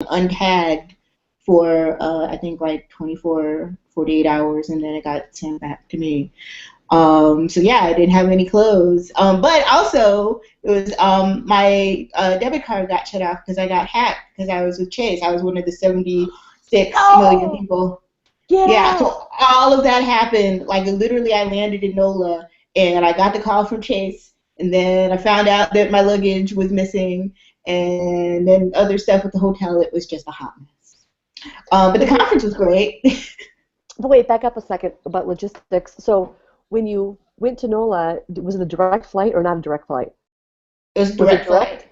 untagged for I think like 24, 48 hours, and then it got sent back to me. So yeah, I didn't have any clothes. But also it was my debit card got shut off because I got hacked because I was with Chase. I was one of the 76 million Oh, people. get Yeah, out. so all of that happened. Like literally, I landed in NOLA, and I got the call from Chase, and then I found out that my luggage was missing, and then other stuff with the hotel. It was just a hot mess. But So the wait, conference was great. but wait, back up a second about logistics. So when you went to NOLA, was it a direct flight or not a direct flight? It was a Was it direct flight. direct?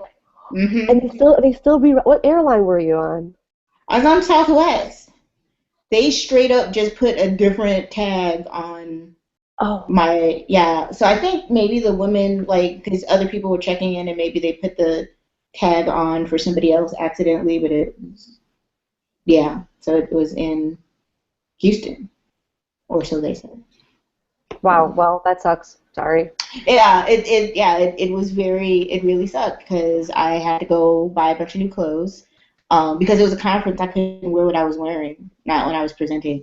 And Hmm they still what airline were you on? I was on Southwest. They straight up just put a different tag on Oh, my, yeah. So I think maybe the women, like, because other people were checking in and maybe they put the tag on for somebody else accidentally, but yeah. So it was in Houston, or so they said. wow. So, Well, that sucks. Sorry. yeah, it was it really sucked because I had to go buy a bunch of new clothes. Because it was a conference, I couldn't wear what I was wearing, not when I was presenting.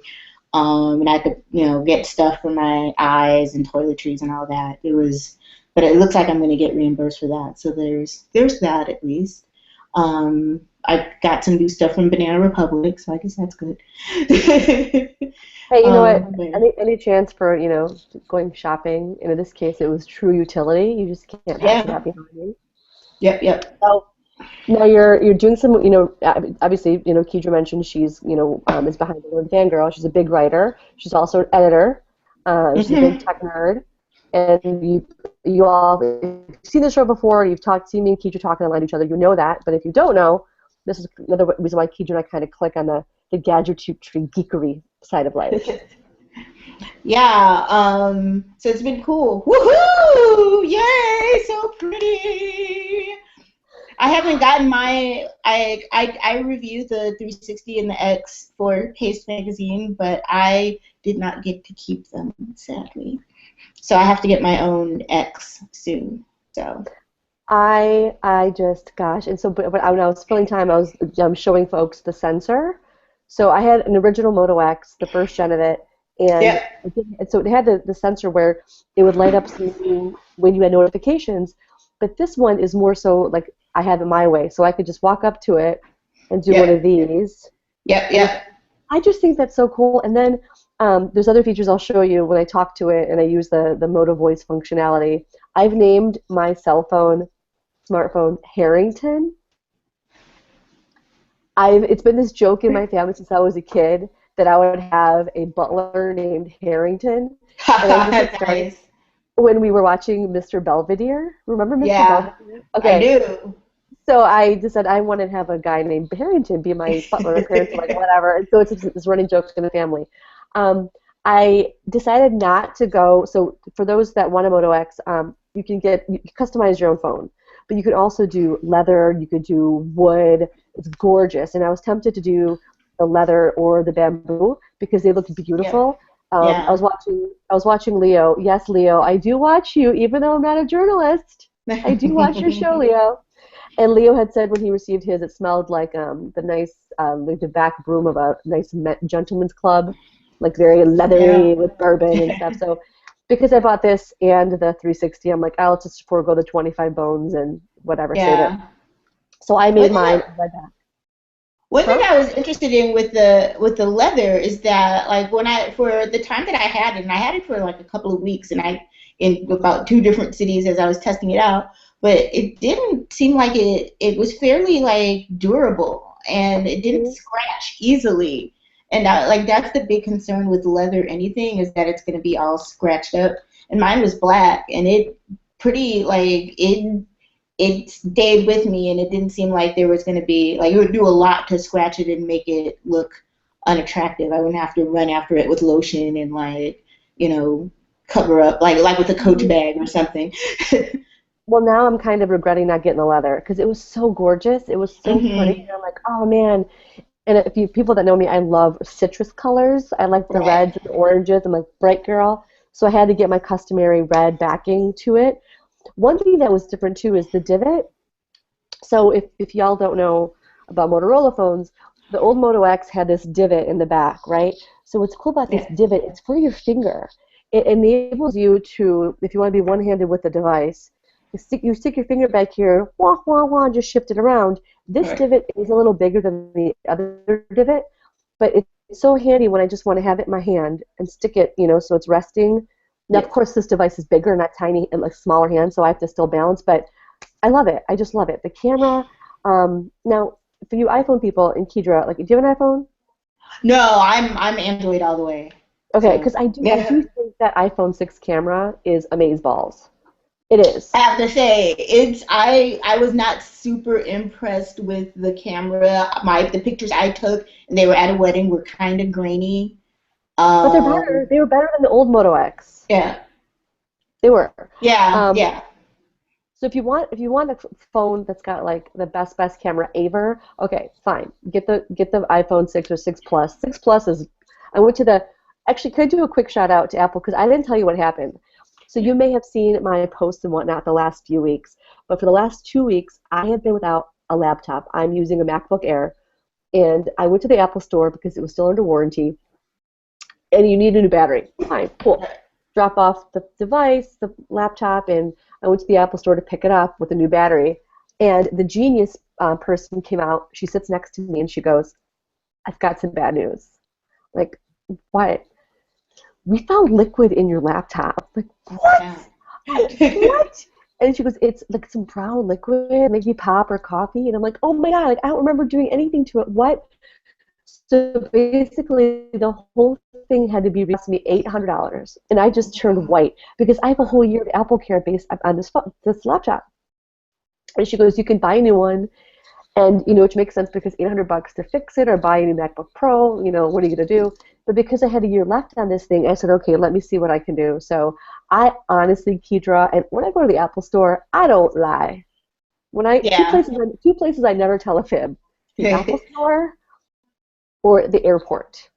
And I could, get stuff for my eyes and toiletries and all that. But it looks like I'm going to get reimbursed for that. So there's that at least. I got some new stuff from Banana Republic, so I guess that's good. Hey, you know what? But Any chance for, going shopping? And in this case, it was true utility. You just can't pass it yeah, up behind you. yep. So now you're doing some, obviously, Keidra mentioned she's, is behind the word fangirl. She's a big writer. She's also an editor. She's a big hmm tech nerd. And you all, if you've seen the show before, seen me and Keidra talking online to each other, you know that. But if you don't know, this is another reason why Keidra and I kind of click on the gadgetry geekery side of life. Yeah, so it's been cool. Woohoo! Yay, so pretty. I haven't gotten my I reviewed the 360 and the X for Paste Magazine, but I did not get to keep them, sadly. So I have to get my own X soon. So I just gosh, and so but when I was filling time, I was showing folks the sensor. So I had an original Moto X, the first gen of it, and yeah, and so it had the sensor where it would light up something when you had notifications. But this one is more so like I have it my way, so I could just walk up to it and do one of yep, these, and yep. I just think that's so cool. And then there's other features I'll show you when I talk to it and I use the Moto Voice functionality. I've named my cell phone smartphone Harrington. It's been this joke in my family since I was a kid that I would have a butler named Harrington, and I just it started Nice. when we were watching Mr. Belvedere. Remember Mr. Yeah, Belvedere? I Okay, do. so I decided I wanted to have a guy named Harrington be my butler. My parents were like, whatever. And so it's this running joke in the family. Um, I decided not to go. So for those that want a Moto X, you can customize your own phone, but you could also do leather. You could do wood. It's gorgeous. And I was tempted to do the leather or the bamboo because they look Yep, beautiful. I yeah. was watching Leo. Yes, Leo, I do watch you, even though I'm not a journalist. I do watch your show, Leo. And Leo had said when he received his, it smelled like the nice, like the back room of a nice gentleman's club, like very Yeah. leathery with bourbon and stuff. So because I bought this and the 360, I'm like, I'll just forego the 25 bones and whatever, save it. Yeah. So I One made thing mine. I, Like that. One thing Huh? I was interested in with the leather is that like when I for the time that I had it, and I had it for like a couple of weeks, and I in about two different cities as I was testing it out, but it didn't seem like it was fairly like durable, and it didn't Mhm. scratch easily. And like that's the big concern with leather anything is that it's going to be all scratched up. And mine was black, and it pretty like it stayed with me, and it didn't seem like there was going to be like it would do a lot to scratch it and make it look unattractive. I wouldn't have to run after it with lotion and like you know cover up like with a coach bag or something. Well, now I'm kind of regretting not getting the leather because it was so gorgeous. It was so pretty. hmm And I'm like, oh man. And if you people that know me, I love citrus colors. I like the Right. reds and the oranges. I'm a bright girl. So I had to get my customary red backing to it. One thing that was different too is the divot. So if y'all don't know, about Motorola phones, the old Moto X had this divot in the back, right? So what's cool about this Yeah. divot, it's for your finger. It enables you to, if you want to be one-handed with the device, you stick your finger back here, wah, wah, wah, and just shift it around. This Right. divot is a little bigger than the other divot, but it's so handy when I just want to have it in my hand and stick it, so it's resting. Now, Yeah. of course, this device is bigger, not tiny, and like smaller hand, so I have to still balance, but I love it. I just love it. The camera, now, for you iPhone people in Keidra, like, do you have an iPhone? No, I'm Android all the way. Okay, So because I do yeah. think that iPhone 6 camera is amazeballs. It I is. have to say, I was not super impressed with the camera. The pictures I took, and they were at a wedding, were kind of grainy. But they're better. Um, They were better than the old Moto X. yeah, They were. yeah, Um, yeah. so if you want a phone that's got like the best camera ever, okay, fine. Get the iPhone 6 or 6 Plus. 6 Plus is. I went to the. Actually, could I do a quick shout out to Apple because I didn't tell you what happened. So you may have seen my posts and whatnot the last few weeks, but for the last 2 weeks, I have been without a laptop. I'm using a MacBook Air, and I went to the Apple store because it was still under warranty, and you need a new battery. Fine, cool. Drop off the device, the laptop, and I went to the Apple store to pick it up with a new battery. And the genius person came out. She sits next to me and she goes, "I've got some bad news." Like, what? "We found liquid in your laptop." Like, what? Yeah. What? And she goes, "It's like some brown liquid, maybe pop or coffee." And I'm like, "Oh my God, like, I don't remember doing anything to it. What?" So basically, the whole thing had to be cost me $800, and I just turned white because I have a whole year of Apple Care based on this laptop. And she goes, "You can buy a new one," and which makes sense because $800 to fix it or buy a new MacBook Pro. What are you gonna do? But because I had a year left on this thing, I said, okay, let me see what I can do. So I honestly, Keidra, and when I go to the Apple Store, I don't lie. When I Yeah. two places I never tell a fib: the Apple Store or the airport.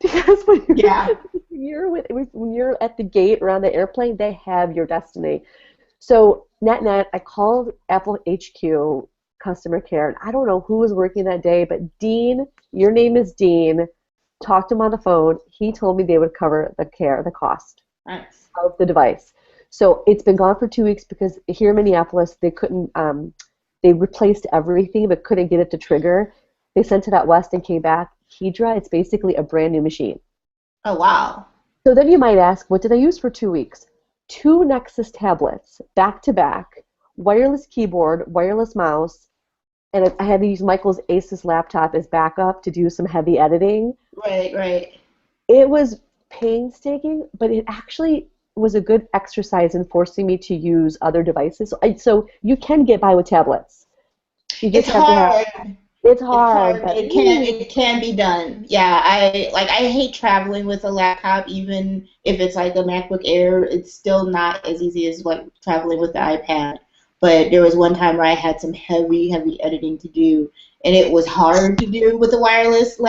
Because Yeah. when you're at the gate around the airplane, they have your destiny. So net, I called Apple HQ customer care, and I don't know who was working that day, but Dean, your name is Dean, talked to him on the phone. He told me they would cover the cost Nice. of the device. So it's been gone for 2 weeks because here in Minneapolis they couldn't. They replaced everything but couldn't get it to trigger. They sent it out west and came back. Keidra, it's basically a brand new machine. Oh wow. So then you might ask, what did I use for 2 weeks? Two Nexus tablets, back to back, wireless keyboard, wireless mouse, and I had to use Michael's Asus laptop as backup to do some heavy editing. Right, right. It was painstaking, but it actually was a good exercise in forcing me to use other devices. So you can get by with tablets. You It's just have to have. hard. It's It's hard, hard. but It can be done. Yeah, I hate traveling with a laptop, even if it's like a MacBook Air. It's still not as easy as like traveling with the iPad. But there was one time where I had some heavy editing to do, and it was hard to do with a wireless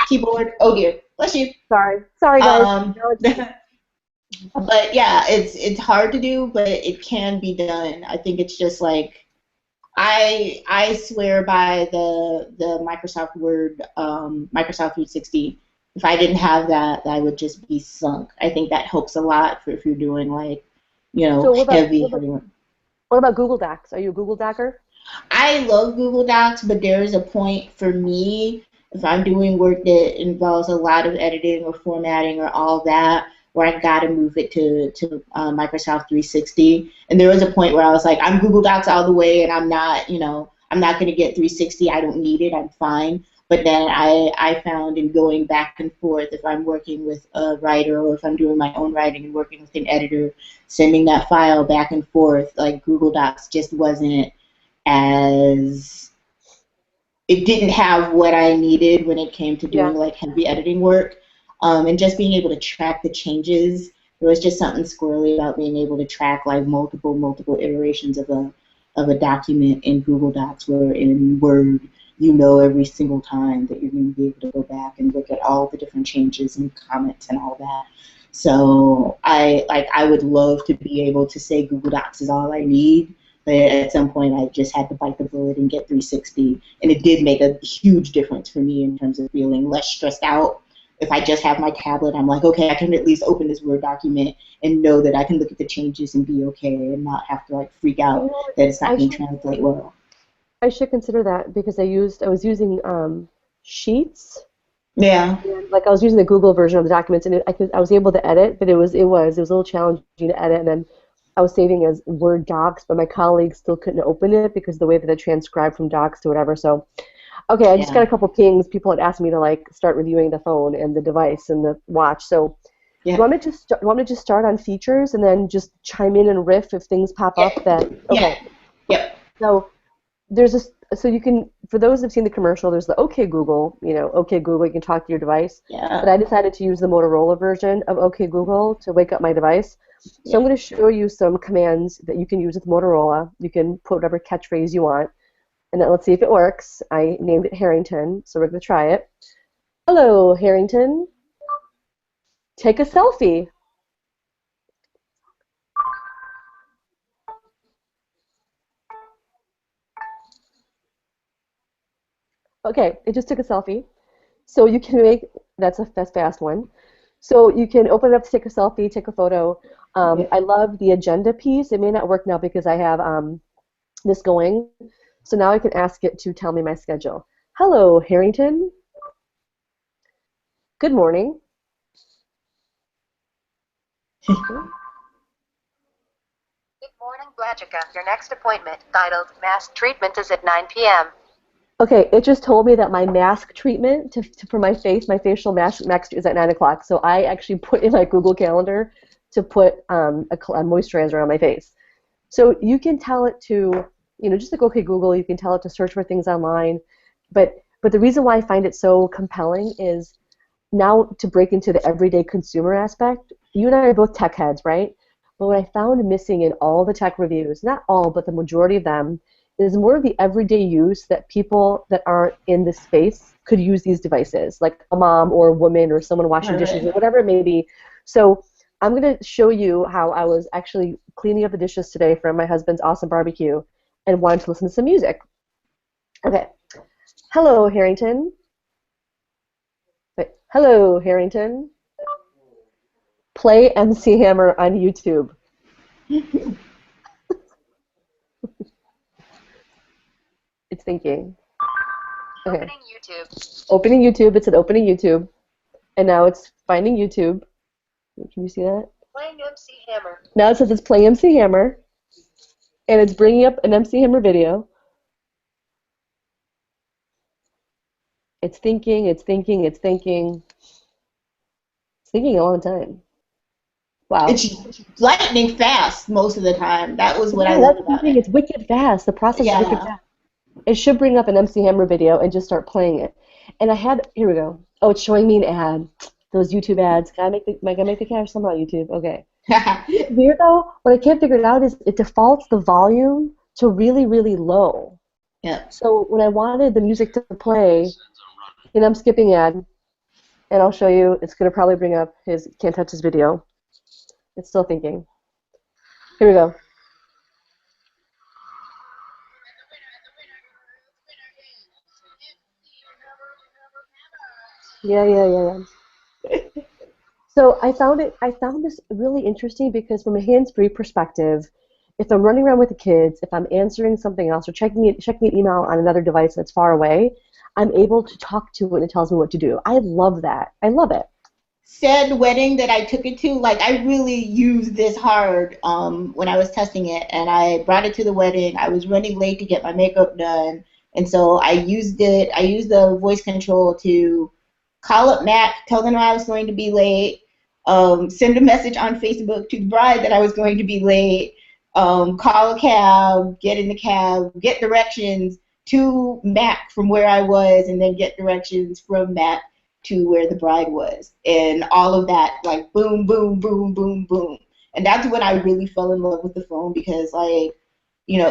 keyboard. Oh dear, bless you. sorry guys. Um, No, but yeah, it's hard to do, but it can be done. I think it's just like I swear by the Microsoft Word, Microsoft 360. If I didn't have that, I would just be sunk. I think that helps a lot for if you're doing like, so what about heavy work. what about Google Docs? Are you a Google Docker? I love Google Docs, but there is a point for me if I'm doing work that involves a lot of editing or formatting or all that, where I got to move it to Microsoft 360. And there was a point where I was like, I'm Google Docs all the way, and I'm not going to get 360. I don't need it. I'm fine. But then I found in going back and forth, if I'm working with a writer or if I'm doing my own writing and working with an editor, sending that file back and forth, like Google Docs just wasn't as it didn't have what I needed when it came to doing Yeah. like heavy editing work. And just being able to track the changes, there was just something squirrely about being able to track like multiple iterations of a document in Google Docs, where in Word every single time that you're going to be able to go back and look at all the different changes and comments and all that. So I would love to be able to say Google Docs is all I need, But at some point, I just had to bite the bullet and get 360, and it did make a huge difference for me in terms of feeling less stressed out. If I just have my tablet, I'm like, okay, I can at least open this Word document and know that I can look at the changes and be okay and not have to like freak You out know, that it's not I going to should translate well. I should consider that because I was using Sheets. Yeah, And, like I was using the Google version of the documents, and I was able to edit, but it was a little challenging to edit, and then I was saving as Word docs, but my colleagues still couldn't open it because of the way that I transcribed from docs to whatever. So okay, I just got yeah, a couple pings. People had asked me to like start reviewing the phone and the device and the watch. So yeah, you want me to just start on features and then just chime in and riff if things pop up yeah, that yeah, okay. yep, So there's this so you can for those who've seen the commercial, there's the OK Google, OK Google, you can talk to your device. But yeah, I decided to use the Motorola version of OK Google to wake up my device. So yeah. I'm going to show you some commands that you can use with Motorola. You can put whatever catchphrase you want. And then let's see if it works. I named it Harrington, so we're going to try it. Hello, Harrington. Take a selfie. Okay, it just took a selfie. So you can make that's fast one. So you can open it up to take a selfie, take a photo. Yeah. I love the agenda piece. It may not work now because I have this going. So now I can ask it to tell me my schedule. Hello, Harrington. Good morning. Good morning, Blagica. Your next appointment, titled Mask Treatment, is at 9 p.m. Okay, it just told me that my mask treatment for my face, my facial mask is at 9 o'clock. So I actually put in my Google Calendar to put a moisturizer on my face. So you can tell it to, just like OK Google, you can tell it to search for things online. But the reason why I find it so compelling is now to break into the everyday consumer aspect. You and I are both tech heads, right? But what I found missing in all the tech reviews, not all, but the majority of them, is more of the everyday use that people that aren't in this space could use these devices, like a mom or a woman or someone washing dishes or Right. whatever it may be. So I'm going to show you how I was actually cleaning up the dishes today from my husband's awesome barbecue and wanted to listen to some music. Okay. Hello, Harrington. Wait. Hello, Harrington. Play MC Hammer on YouTube. It's thinking. Okay. Opening YouTube. Opening YouTube. It said opening YouTube. And now it's finding YouTube. Can you see that? Playing MC Hammer. Now it says it's playing MC Hammer. And it's bringing up an MC Hammer video. It's thinking, it's thinking, it's thinking. It's thinking a long time. Wow. It's lightning fast most of the time. That was what I Yeah, loved that's the about thing. it. It's wicked fast. The process is wicked Yeah. fast. It should bring up an MC Hammer video and just start playing it. And here we go. Oh, it's showing me an ad. Those YouTube ads. Can I make the cash somehow, YouTube? Okay. It's weird though. What I can't figure it out is it defaults the volume to really, really low. Yeah. So when I wanted the music to play, and I'm skipping ad, and I'll show you, it's going to probably bring up his can't touch his video. It's still thinking. Here we go. Yeah, yeah, yeah, yeah. So I found this really interesting because from a hands-free perspective, if I'm running around with the kids, if I'm answering something else or checking an email on another device that's far away, I'm able to talk to it and it tells me what to do. I love that. I love it. Said wedding that I took it to, like I really used this hard when I was testing it, and I brought it to the wedding. I was running late to get my makeup done, and so I used it. I used the voice control to call up Mac, tell them I was going to be late, send a message on Facebook to the bride that I was going to be late, call a cab, get in the cab, get directions to Mac from where I was, and then get directions from Mac to where the bride was, and all of that, like boom, boom, boom, boom, boom. And that's when I really fell in love with the phone because, like,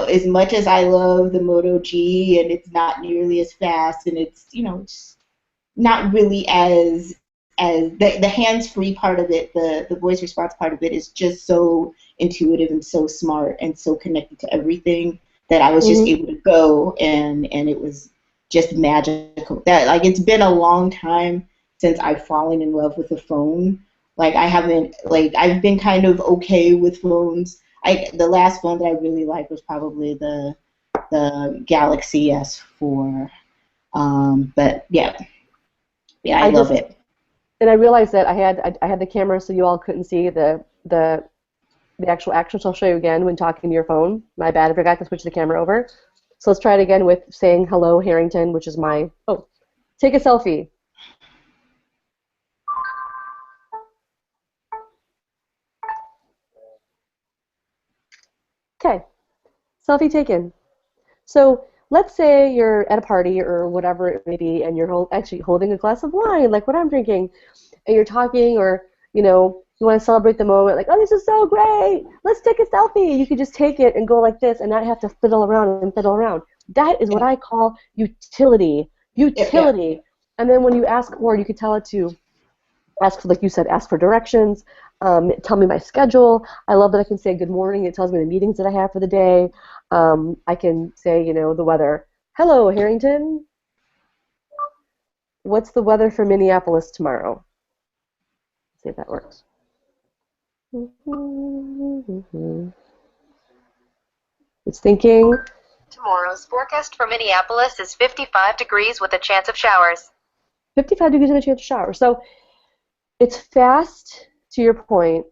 as much as I love the Moto G and it's not nearly as fast and it's, it's not really as as the hands-free part of it, the voice response part of it is just so intuitive and so smart and so connected to everything that I was just Mm-hmm. able to go and it was just magical. That like it's been a long time since I've fallen in love with a phone. Like I haven't like I've been kind of okay with phones. The last phone that I really liked was probably the Galaxy S4. But yeah, I I love just it. and I realized that I had the camera so you all couldn't see the actual action. So I'll show you again when talking to your phone. My bad, I forgot to switch the camera over. So let's try it again with saying hello Harrington, which is my take a selfie. Okay, selfie taken. So let's say you're at a party or whatever it may be, and you're actually holding a glass of wine, like what I'm drinking, and you're talking, or you want to celebrate the moment, like, oh, this is so great, let's take a selfie. You could just take it and go like this, and not have to fiddle around and fiddle around. That is what Yeah. I call utility. Yep. Utility. And then when you ask for it, you could tell it to ask for, like you said, ask for directions, tell me my schedule. I love that I can say good morning. It tells me the meetings that I have for the day. I can say, the weather. Hello, Harrington. What's the weather for Minneapolis tomorrow? Let's see if that works. It's thinking. Tomorrow's forecast for Minneapolis is 55 degrees with a chance of showers. 55 degrees and a chance of shower. So it's fast, to your point.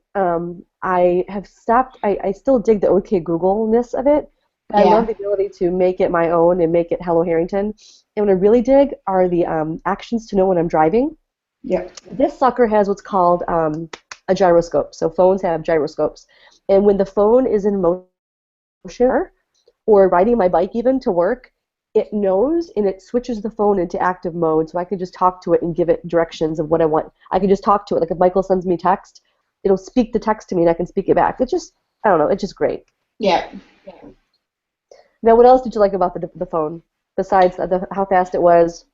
I have stopped. I still dig the OK Google-ness of it. But I love Yeah. the ability to make it my own and make it Hello Harrington. And what I really dig are the actions to know when I'm driving. Yep. This sucker has what's called a gyroscope. So phones have gyroscopes. And when the phone is in motion or riding my bike even to work, it knows and it switches the phone into active mode, so I can just talk to it and give it directions of what I want. I can just talk to it. Like if Michael sends me text, it'll speak the text to me and I can speak it back. It's just, I don't know, it's just great. Yeah. Now, what else did you like about the phone besides how fast it was?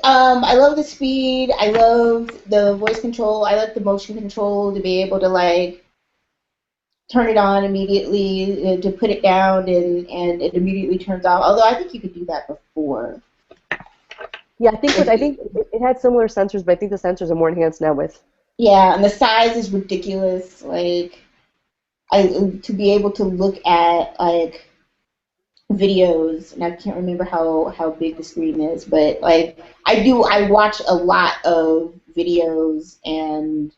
I love the speed. I love the voice control. I like the motion control to be able to like turn it on immediately, to put it down and it immediately turns off. Although I think you could do that before. Yeah, I think it had similar sensors, but I think the sensors are more enhanced now with. Yeah, and the size is ridiculous. Like to be able to look at like videos, and I can't remember how big the screen is, but like I watch a lot of videos and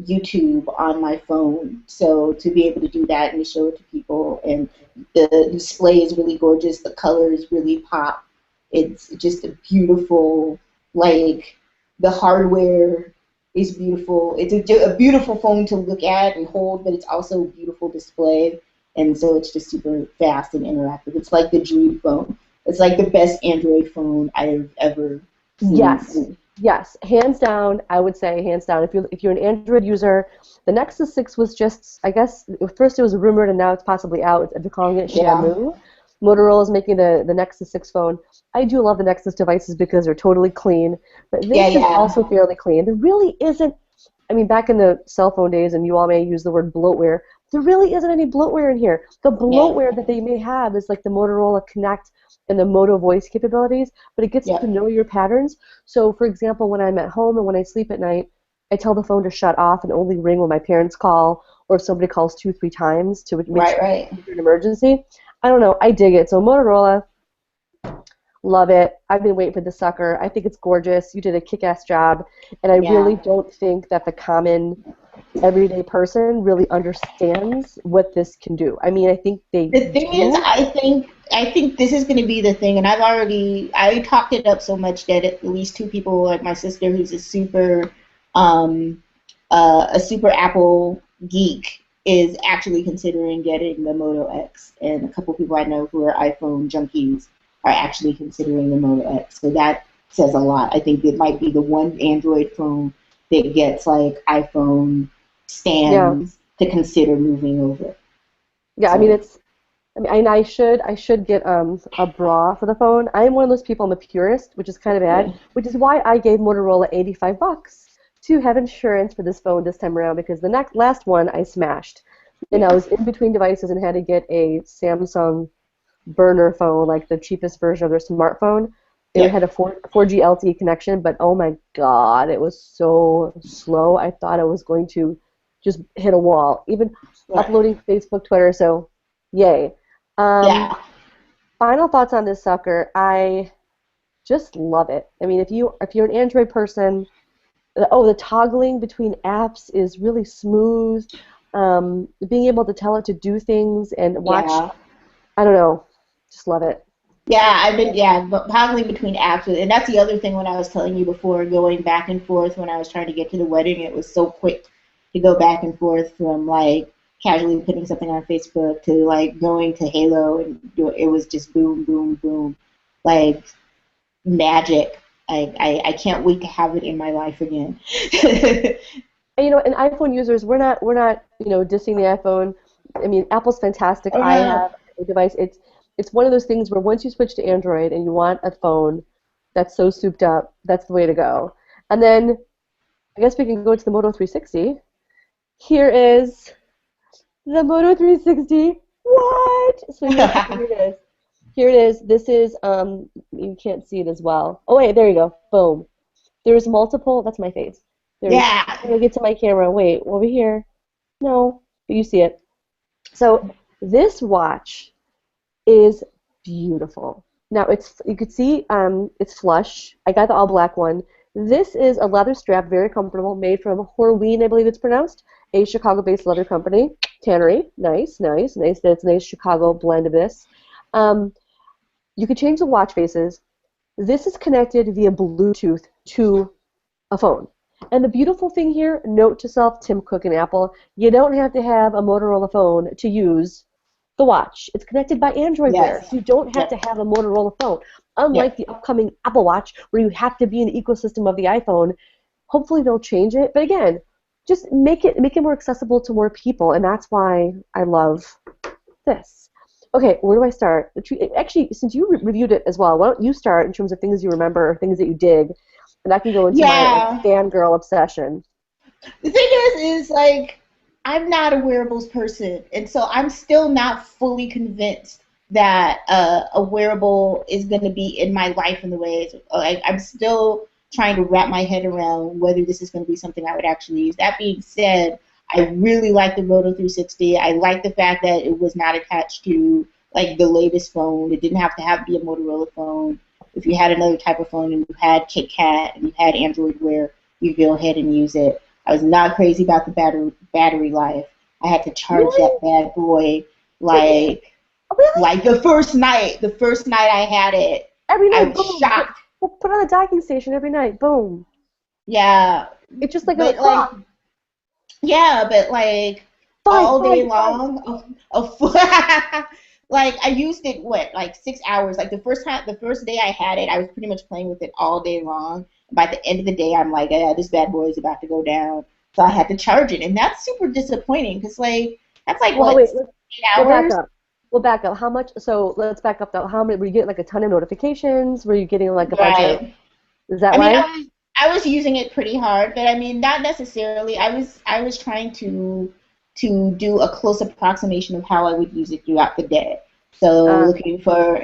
YouTube on my phone, so to be able to do that and to show it to people, and the display is really gorgeous, the colors really pop. It's just a beautiful, like the hardware is beautiful. It's a beautiful phone to look at and hold, but it's also a beautiful display, and so it's just super fast and interactive. It's like the dream phone. It's like the best Android phone I've ever Yes, seen. yes, hands down. I would say hands down. If you're an Android user, the Nexus 6 was just, I guess, at first it was rumored and now it's possibly out. They're calling it Yeah, Shamu. Motorola is making the Nexus 6 phone. I do love the Nexus devices because they're totally clean, but yeah, this is yeah, also fairly clean. There really isn't. I mean, back in the cell phone days, and you all may use the word bloatware, there really isn't any bloatware in here. The yeah, bloatware that they may have is like the Motorola Connect and the Moto voice capabilities, but it gets yeah. to know your patterns. So, for example, when I'm at home and when I sleep at night, I tell the phone to shut off and only ring when my parents call or if somebody calls 2, 3 times to make Right, sure right. it's an emergency. I don't know. I dig it. So Motorola, love it. I've been waiting for this sucker. I think it's gorgeous. You did a kick-ass job, and I really Yeah. don't think that the common everyday person really understands what this can do. I mean, I think they The thing is, do. I think this is going to be the thing, and I talked it up so much that at least two people, like my sister, who's um, a super Apple geek, is actually considering getting the Moto X, and a couple people I know who are iPhone junkies are actually considering the Moto X. So that says a lot. I think it might be the one Android phone that gets like iPhone Yeah, stands to consider moving over. yeah. I mean, So. it's. I mean, and I should get a bra for the phone. I'm one of those people. I'm a purist, which is kind of bad. Which is why I gave Motorola $85 to have insurance for this phone this time around because the last one I smashed. And I was in between devices and had to get a Samsung burner phone, like the cheapest version of their smartphone. It had a 4G LTE connection, but oh my god, it was so slow. I thought I was going to just hit a wall. Even uploading Facebook, Twitter, so yay. Final thoughts on this sucker. I just love it. I mean, if you're an Android person, the toggling between apps is really smooth. Being able to tell it to do things and watch, I don't know, just love it. Yeah, but toggling between apps, and that's the other thing when I was telling you before, going back and forth when I was trying to get to the wedding, it was so quick to go back and forth from like casually putting something on Facebook to like going to Halo, and it was just boom, boom, boom, like magic. I can't wait to have it in my life again. And, and iPhone users, we're not dissing the iPhone. I mean, Apple's fantastic. I have a device. It's one of those things where once you switch to Android and you want a phone that's so souped up, that's the way to go. And then I guess we can go to the Moto 360. Here is the Moto 360. What? So here it is. Here it is. This is, you can't see it as well. Oh, wait, there you go. Boom. There's multiple, that's my face. I'm going to get to my camera. Wait, over here. No, but you see it. So this watch is beautiful. Now, you could see it's flush. I got the all-black one. This is a leather strap, very comfortable, made from Horween, I believe it's pronounced, a Chicago-based leather company. Tannery. Nice. That's a nice Chicago blend of this. You could change the watch faces. This is connected via Bluetooth to a phone. And the beautiful thing here, note to self, Tim Cook and Apple, you don't have to have a Motorola phone to use the watch. It's connected by Android Wear. So you don't have to have a Motorola phone. Unlike the upcoming Apple Watch, where you have to be in the ecosystem of the iPhone. Hopefully they'll change it. But again, just make it more accessible to more people, and that's why I love this. Okay, where do I start? Actually, since you reviewed it as well, why don't you start in terms of things you remember or things that you dig, and I can go into my fangirl obsession. The thing is like, I'm not a wearables person, and so I'm still not fully convinced that a wearable is going to be in my life in the way I'm still trying to wrap my head around whether this is going to be something I would actually use. That being said, I really like the Moto 360. I like the fact that it was not attached to like the latest phone. It didn't have to be a Motorola phone. If you had another type of phone and you had KitKat and you had Android Wear, you go ahead and use it. I was not crazy about the battery life. I had to charge that bad boy like the first night. The first night I had it, every night, I was shocked. Put on a docking station every night. Boom. Yeah. It's just like a clock. But like all day long. Like I used it like 6 hours. Like the first day I had it, I was pretty much playing with it all day long. By the end of the day, I'm like, this bad boy is about to go down. So I had to charge it, and that's super disappointing because like that's like 8 hours. We'll back up. How much? So let's back up though. How many were you getting? Like a ton of notifications? Were you getting like a bunch of? Is that right? I was using it pretty hard, but I mean not necessarily. I was trying to do a close approximation of how I would use it throughout the day. So looking for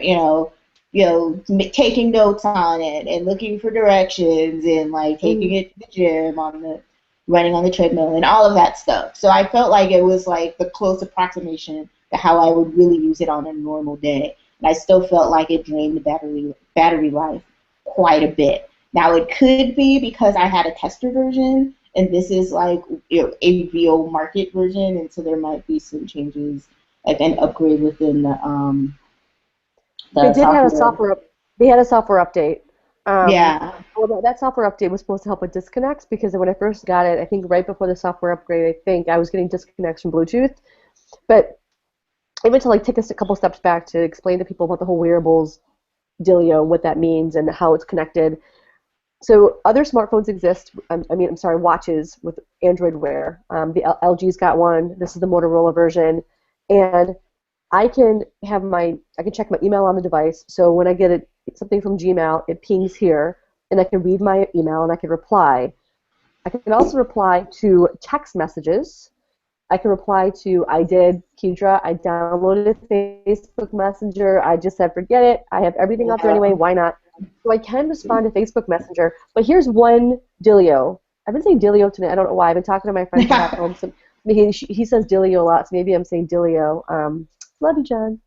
taking notes on it and looking for directions and like taking it to the gym running on the treadmill and all of that stuff. So I felt like it was like the close approximation to how I would really use it on a normal day. And I still felt like it drained the battery life quite a bit. Now it could be because I had a tester version and this is like a real market version, and so there might be some changes, like an upgrade within the they did have a software. They had a software update. Well, that software update was supposed to help with disconnects because when I first got it, I think right before the software upgrade, I was getting disconnects from Bluetooth. But I went to like take a couple steps back to explain to people about the whole wearables dealio, what that means, and how it's connected. So other smartphones exist. Watches with Android Wear. The LG's got one. This is the Motorola version, and I can check my email on the device. So when I get something from Gmail, it pings here, and I can read my email and I can reply. I can also reply to text messages. I can reply to, I did, Keidra, I downloaded Facebook Messenger, I just said forget it, I have everything out there anyway, why not? So I can respond to Facebook Messenger, but here's one dealio. I've been saying dealio tonight, I don't know why, I've been talking to my friends back home, so he says dealio a lot, so maybe I'm saying dealio. Love you, John.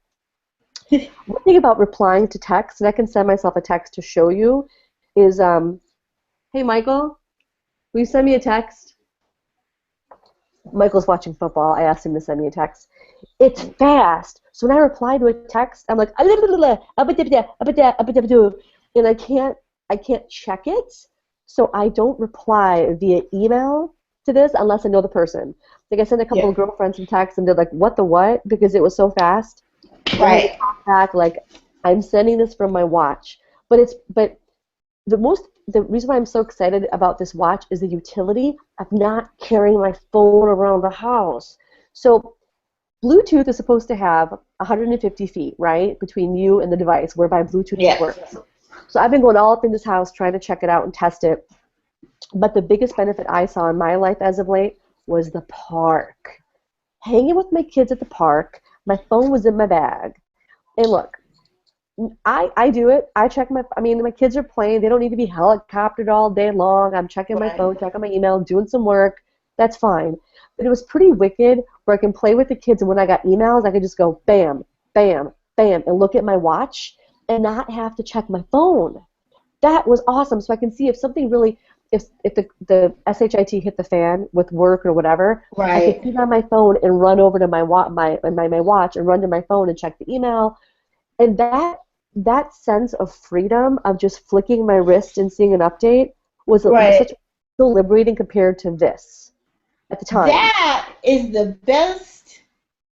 One thing about replying to text, and I can send myself a text to show you, is, hey Michael, will you send me a text? Michael's watching football. I asked him to send me a text. It's fast. So when I reply to a text, I'm like, and I can't check it. So I don't reply via email to this unless I know the person. Like I sent a couple of girlfriends some texts, and they're like, "What the what?" Because it was so fast. Right. I talk back like, I'm sending this from my watch. But the reason why I'm so excited about this watch is the utility of not carrying my phone around the house. So Bluetooth is supposed to have 150 feet, right, between you and the device, whereby Bluetooth works. So I've been going all up in this house trying to check it out and test it. But the biggest benefit I saw in my life as of late was the park. Hanging with my kids at the park, my phone was in my bag. And look, I do it. My kids are playing. They don't need to be helicoptered all day long. I'm checking my phone, checking my email, doing some work. That's fine. But it was pretty wicked where I can play with the kids, and when I got emails, I could just go bam, bam, bam, and look at my watch and not have to check my phone. That was awesome. So I can see if something really, if the SHIT hit the fan with work or whatever, I could see it on my phone and run over to my watch and run to my phone and check the email. And that sense of freedom of just flicking my wrist and seeing an update was so liberating compared to this at the time. That is the best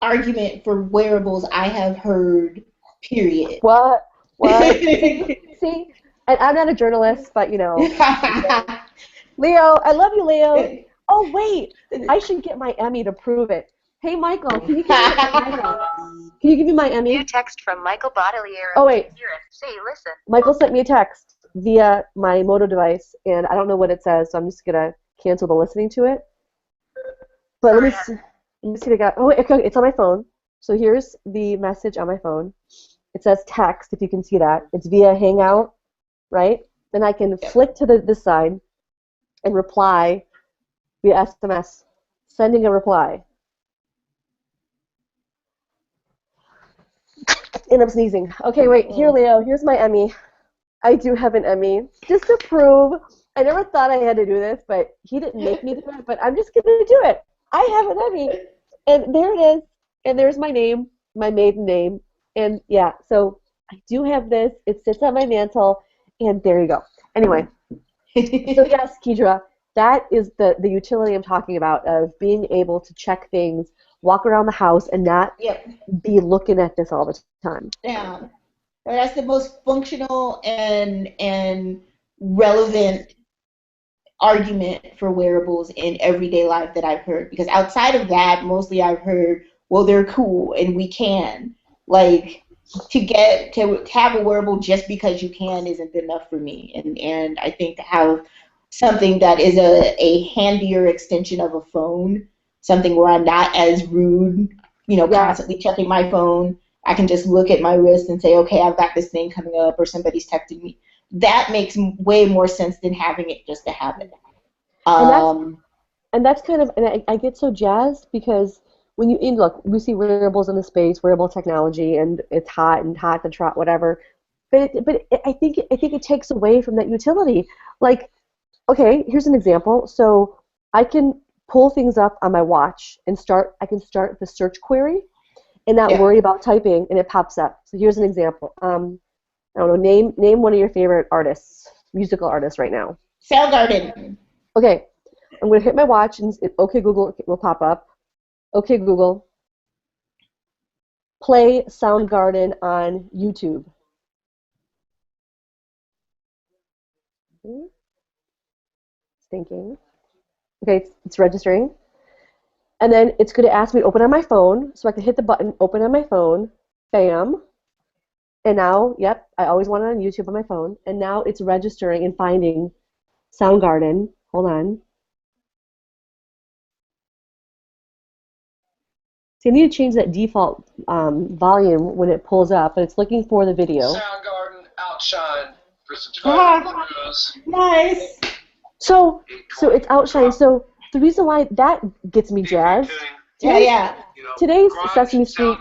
argument for wearables I have heard, period. What? See? And I'm not a journalist, but Leo, I love you, Leo. Oh, wait, I should get my Emmy to prove it. Hey, Michael, can you give me my Emmy? New text from Michael Battalier. Oh, wait. Say, listen. Michael sent me a text via my Moto device, and I don't know what it says, so I'm just going to cancel the listening to it. But let me see what I got. Oh, okay, it's on my phone. So here's the message on my phone. It says text, if you can see that. It's via Hangout, right? Then I can flick to this side and reply via SMS, sending a reply. And I'm sneezing. Okay, wait. Here, Leo. Here's my Emmy. I do have an Emmy. Just to prove, I never thought I had to do this, but he didn't make me do it, but I'm just going to do it. I have an Emmy. And there it is. And there's my name, my maiden name. And, yeah, so I do have this. It sits on my mantle. And there you go. Anyway. So, yes, Keidra, that is the utility I'm talking about of being able to check things, walk around the house, and not be looking at this all the time. Yeah. That's the most functional and relevant argument for wearables in everyday life that I've heard. Because outside of that, mostly I've heard, well, they're cool and we can. Like, to have a wearable just because you can isn't enough for me. And I think to have something that is a handier extension of a phone, something where I'm not as rude, constantly checking my phone. I can just look at my wrist and say, okay, I've got this thing coming up, or somebody's texting me. That makes way more sense than having it just to have it. And that's kind of, and I get so jazzed because when look, we see wearables in the space, wearable technology, and it's hot to trot, whatever. But I think it takes away from that utility. Like, okay, here's an example. So I can pull things up on my watch and I can start the search query and not worry about typing, and it pops up. So here's an example. I don't know, name one of your favorite artists, musical artists right now. Soundgarden. Okay, I'm going to hit my watch, and OK Google will pop up. OK Google, play Soundgarden on YouTube. Thinking. Okay, it's registering. And then it's going to ask me to open on my phone, so I can hit the button, open on my phone, bam. And now, I always want it on YouTube on my phone. And now it's registering and finding Soundgarden. Hold on. See, I need to change that default volume when it pulls up, and it's looking for the video. Soundgarden Outshine for subscribers. Nice. So it's Outshine. So the reason why that gets me jazzed. Yeah. Today's Sesame Street.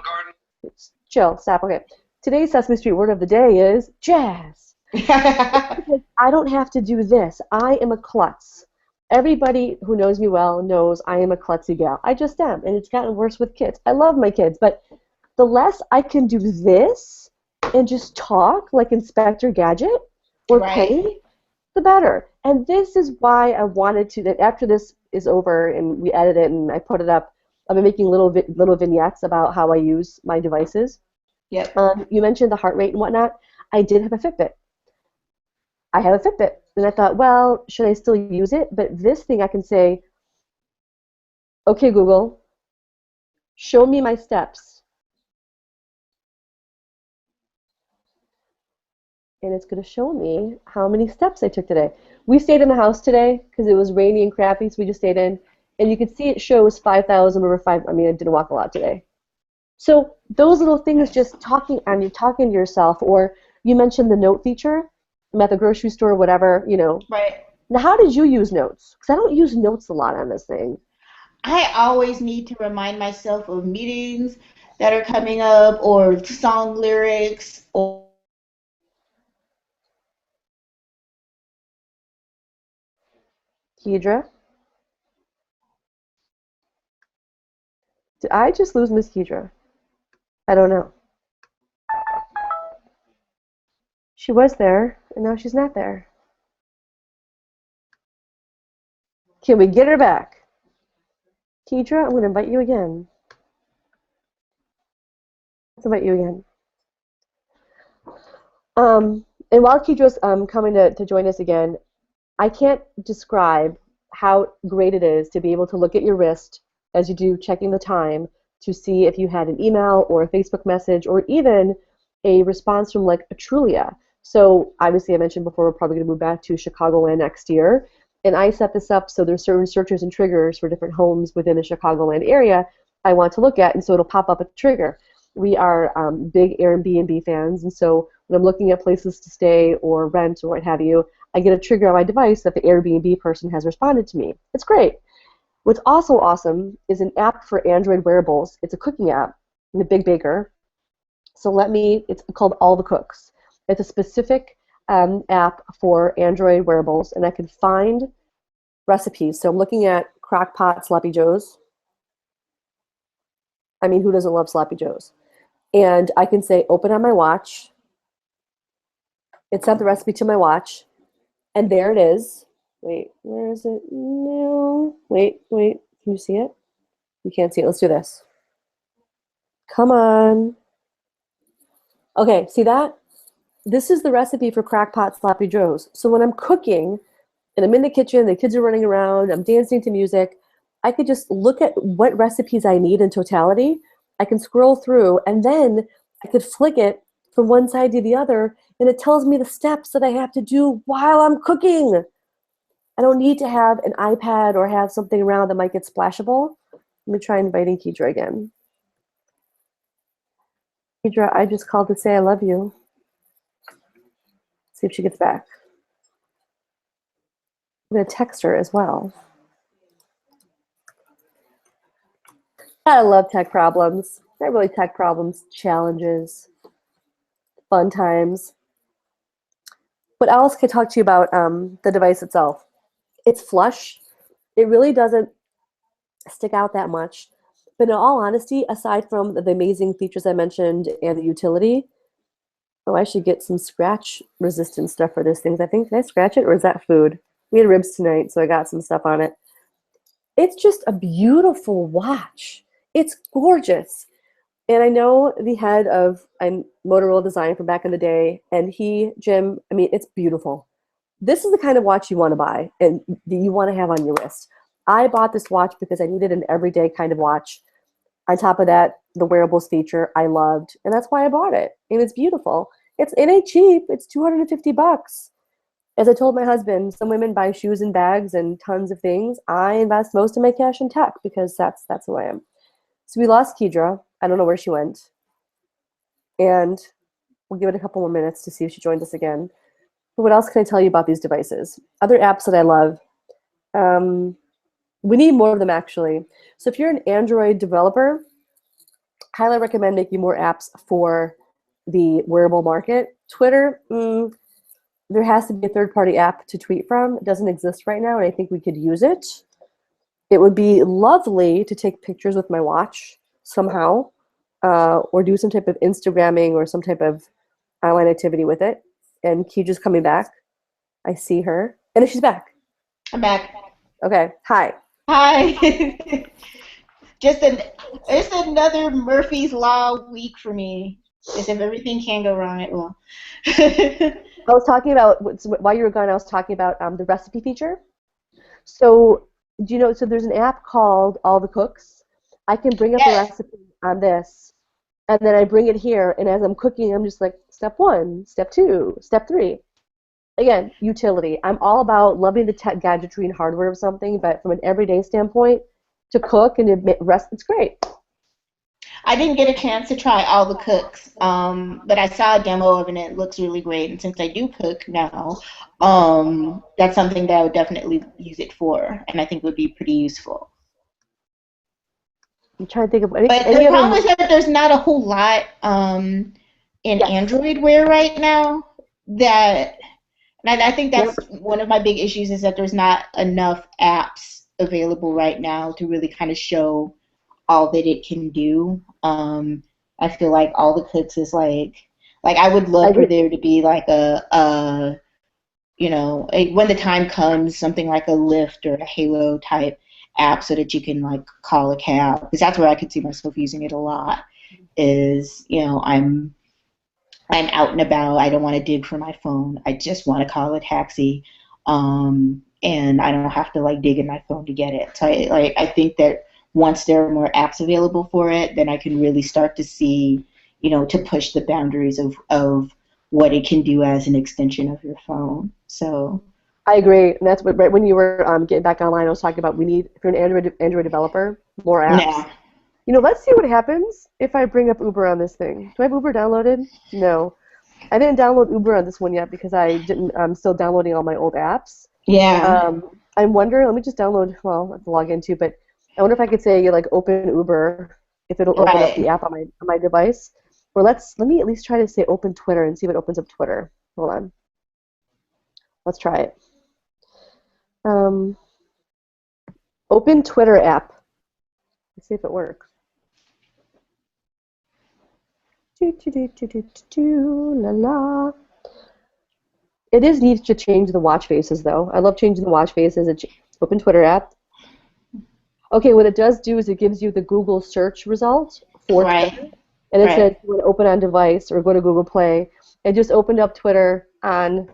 Chill, stop. Okay. Today's Sesame Street word of the day is jazz. Because I don't have to do this. I am a klutz. Everybody who knows me well knows I am a klutzy gal. I just am, and it's gotten worse with kids. I love my kids, but the less I can do this and just talk like Inspector Gadget or play, the better. And this is why I wanted to, that after this is over and we edit it and I put it up, I've been making little vignettes about how I use my devices. Yep. You mentioned the heart rate and whatnot. I did have a Fitbit. I have a Fitbit. And I thought, well, should I still use it? But this thing I can say, okay, Google, show me my steps. And it's going to show me how many steps I took today. We stayed in the house today because it was rainy and crappy, so we just stayed in. And you can see it shows 5,000 over 5. I mean, I didn't walk a lot today. So those little things, just talking, you're talking to yourself, or you mentioned the note feature. I'm at the grocery store or whatever, you know. Right. Now, how did you use notes? Because I don't use notes a lot on this thing. I always need to remind myself of meetings that are coming up or song lyrics or Keidra? Did I just lose Miss Keidra? I don't know. She was there, and now she's not there. Can we get her back? Keidra, I'm going to invite you again. Let's invite you again. And while Keidra's coming to join us again, I can't describe how great it is to be able to look at your wrist as you do checking the time to see if you had an email or a Facebook message or even a response from like a Trulia. So obviously I mentioned before we're probably going to move back to Chicagoland next year. And I set this up so there's certain searches and triggers for different homes within the Chicagoland area I want to look at, and so it'll pop up a trigger. We are big Airbnb fans, and so when I'm looking at places to stay or rent or what have you, I get a trigger on my device that the Airbnb person has responded to me. It's great. What's also awesome is an app for Android wearables. It's a cooking app, I'm a big baker. So it's called All the Cooks. It's a specific app for Android wearables, and I can find recipes. So I'm looking at crock-pot sloppy joes. I mean, who doesn't love sloppy joes? And I can say, open on my watch. It sent the recipe to my watch, and there it is. Wait, where is it? No. Wait. Can you see it? You can't see it. Let's do this. Come on. Okay, see that? This is the recipe for crock-pot sloppy joes. So when I'm cooking, and I'm in the kitchen, the kids are running around, I'm dancing to music, I could just look at what recipes I need in totality. I can scroll through, and then I could flick it from one side to the other, and it tells me the steps that I have to do while I'm cooking. I don't need to have an iPad or have something around that might get splashable. Let me try inviting Keidra again. Keidra, I just called to say I love you. See if she gets back. I'm going to text her as well. I love tech problems. Not really tech problems, challenges, fun times. What else can I talk to you about the device itself? It's flush. It really doesn't stick out that much. But in all honesty, aside from the amazing features I mentioned and the utility, I should get some scratch resistant stuff for this thing. I think, can I scratch it or is that food? We had ribs tonight, so I got some stuff on it. It's just a beautiful watch. It's gorgeous. And I know the head of Motorola Design from back in the day, and Jim, I mean, it's beautiful. This is the kind of watch you want to buy and you want to have on your wrist. I bought this watch because I needed an everyday kind of watch. On top of that, the wearables feature I loved, and that's why I bought it. And it's beautiful. It ain't cheap. It's $250. As I told my husband, some women buy shoes and bags and tons of things. I invest most of my cash in tech because that's who I am. So we lost Keidra. I don't know where she went. And we'll give it a couple more minutes to see if she joins us again. But what else can I tell you about these devices? Other apps that I love. We need more of them, actually. So if you're an Android developer, highly recommend making more apps for the wearable market. Twitter, there has to be a third-party app to tweet from. It doesn't exist right now, and I think we could use it. It would be lovely to take pictures with my watch somehow, or do some type of Instagramming or some type of online activity with it. And Keidra's coming back. I see her. And she's back. I'm back. Okay. Hi. Hi. It's another Murphy's Law week for me. As if everything can go wrong, it will. I was talking about, while you were gone, I was talking about the recipe feature. So, do you know, so there's an app called All the Cooks. I can bring up a recipe on this, and then I bring it here, and as I'm cooking, I'm just like, step 1, step 2, step 3. Again, utility. I'm all about loving the tech gadgetry and hardware of something, but from an everyday standpoint, to cook and to rest, it's great. I didn't get a chance to try All the Cooks, but I saw a demo of it and it looks really great. And since I do cook now, that's something that I would definitely use it for, and I think would be pretty useful. I'm trying to think of any But the problem is that there's not a whole lot in Android Wear right now. And I think that's one of my big issues, is that there's not enough apps available right now to really kind of show all that it can do. I feel like All the Cooks is like I would love for there to be like when the time comes, something like a Lyft or a Halo type app so that you can like call a cab, because that's where I could see myself using it a lot. Is I'm out and about. I don't want to dig for my phone. I just want to call a taxi, and I don't have to like dig in my phone to get it. So I think that once there are more apps available for it, then I can really start to see, to push the boundaries of what it can do as an extension of your phone. So I agree, and that's what right when you were getting back online, I was talking about if you're an Android developer, more apps. Yeah. Let's see what happens if I bring up Uber on this thing. Do I have Uber downloaded? No. I didn't download Uber on this one yet because I'm still downloading all my old apps. Yeah. I'm wondering, let me just download, well, I have to log in too, but I wonder if I could say, like, open Uber, if it'll open up the app on my device. Or let me at least try to say open Twitter and see if it opens up Twitter. Hold on. Let's try it. Open Twitter app. Let's see if it works. La la. It is neat to change the watch faces, though. I love changing the watch faces. Open Twitter app. Okay, what it does do is it gives you the Google search result for Twitter. And it says you want to open on device or go to Google Play. It just opened up Twitter on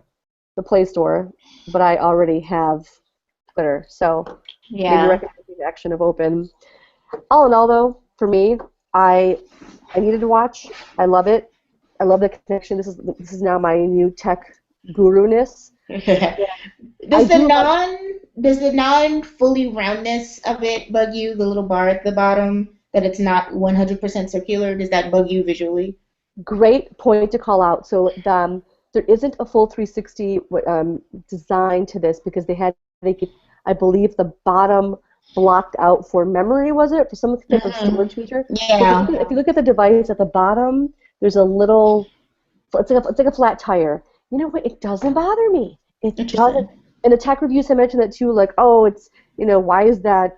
the Play Store, but I already have Twitter. So maybe recommend the action of open. All in all, though, for me, I needed to watch. I love it. I love the connection. This is now my new tech guru-ness. Does the non fully roundness of it bug you? The little bar at the bottom, that it's not 100% circular. Does that bug you visually? Great point to call out. So there isn't a full 360 design to this because I believe the bottom blocked out for memory, was it? For some type of storage feature? Yeah. So if you look at the device at the bottom, there's a little, it's like a flat tire. You know what? It doesn't bother me. It doesn't. In the tech reviews, I mentioned that too, like, oh, it's, why is that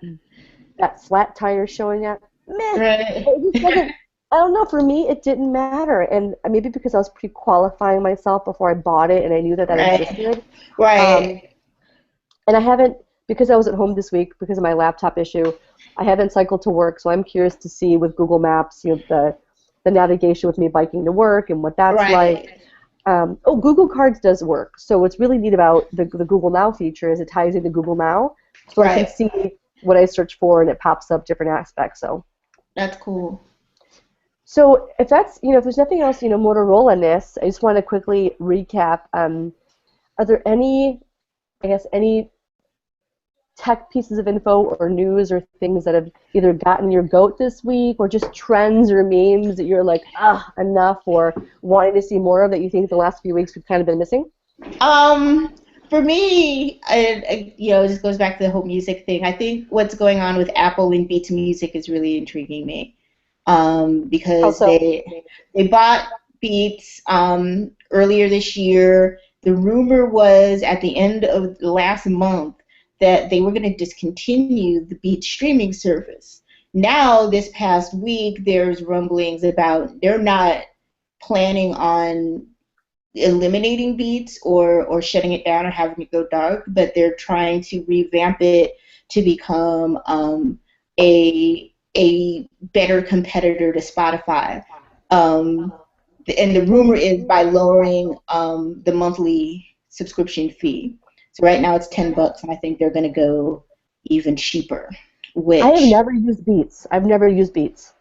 flat tire showing up? Meh. Right. It just doesn't, I don't know, for me, it didn't matter. And maybe because I was pre-qualifying myself before I bought it and I knew that existed. Right. And I haven't, because I was at home this week because of my laptop issue, I haven't cycled to work, so I'm curious to see with Google Maps, the navigation with me biking to work and what that's like. Google Cards does work. So what's really neat about the Google Now feature is it ties into Google Now, so I can see what I search for and it pops up different aspects. So that's cool. So if that's if there's nothing else Motorola-ness, I just want to quickly recap. Are there any tech pieces of info or news or things that have either gotten your goat this week or just trends or memes that you're like, enough, or wanting to see more of that you think the last few weeks we've kind of been missing? For me, it just goes back to the whole music thing. I think what's going on with Apple and Beats Music is really intriguing me. Because Also, they bought Beats earlier this year. The rumor was at the end of last month that they were going to discontinue the Beats streaming service. Now, this past week, there's rumblings about they're not planning on eliminating Beats or shutting it down or having it go dark, but they're trying to revamp it to become a better competitor to Spotify. And the rumor is by lowering the monthly subscription fee. So right now it's $10, and I think they're going to go even cheaper. Which I have never used Beats. I've never used Beats.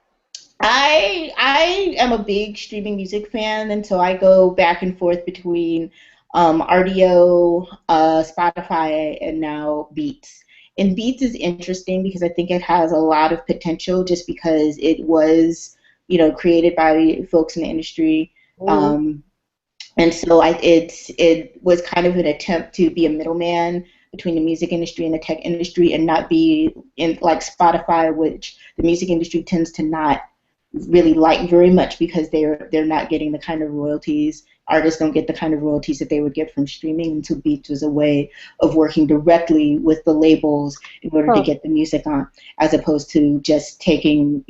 I am a big streaming music fan, and so I go back and forth between RDO, Spotify, and now Beats. And Beats is interesting because I think it has a lot of potential just because it was, created by folks in the industry. And so it was kind of an attempt to be a middleman between the music industry and the tech industry and not be in like Spotify, which the music industry tends to not really like very much because they're not getting the kind of royalties. Artists don't get the kind of royalties that they would get from streaming, and so Beats was a way of working directly with the labels in order to get the music on, as opposed to just taking,